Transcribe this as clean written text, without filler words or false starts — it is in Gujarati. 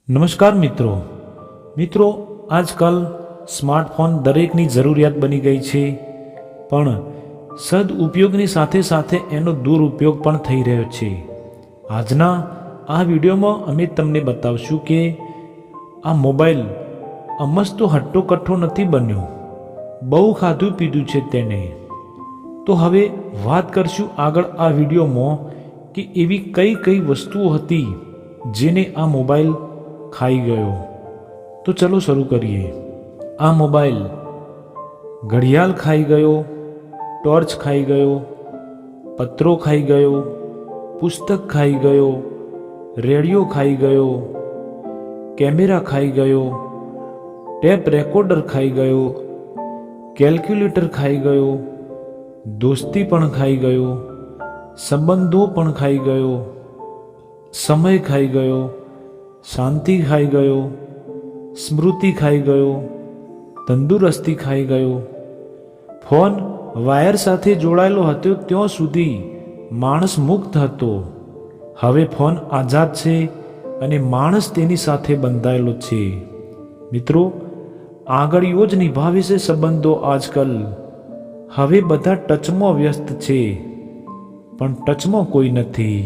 નમસ્કાર મિત્રો આજકાલ સ્માર્ટફોન દરેકની જરૂરિયાત બની ગઈ છે, પણ સદઉપયોગની સાથે સાથે એનો દુરુપયોગ પણ થઈ રહ્યો છે. આજના આ વિડીયોમાં અમે તમને બતાવશું કે આ મોબાઈલ અમસ્તો હટ્ટો કટ્ટો નથી બન્યો, બહુ ખાધું પીધું છે તેને. તો હવે વાત કરશું આગળ આ વિડીયોમાં કે એવી કઈ કઈ વસ્તુઓ હતી જેને આ મોબાઈલ ખાઈ ગયો. તો ચલો શરૂ કરીએ. આ મોબાઈલ ઘડિયાળ ખાઈ ગયો, ટોર્ચ ખાઈ ગયો, પત્રો ખાઈ ગયો, પુસ્તક ખાઈ ગયો, રેડિયો ખાઈ ગયો, કેમેરા ખાઈ ગયો, ટેપ રેકોર્ડર ખાઈ ગયો, કેલ્ક્યુલેટર ખાઈ ગયો, દોસ્તી પણ ખાઈ ગયો, સંબંધો પણ ખાઈ ગયો, સમય ખાઈ ગયો, શાંતિ ખાઈ ગયો, સ્મૃતિ ખાઈ ગયો, તંદુરસ્તી ખાઈ ગયો. ફોન વાયર સાથે જોડાયેલો હતો ત્યાં સુધી માણસ મુક્ત હતો. હવે ફોન આઝાદ છે અને માણસ તેની સાથે બંધાયેલો છે. મિત્રો, આંગળીઓ જ નિભાવે છે સંબંધો આજકાલ. હવે બધા ટચમાં વ્યસ્ત છે, પણ ટચમાં કોઈ નથી.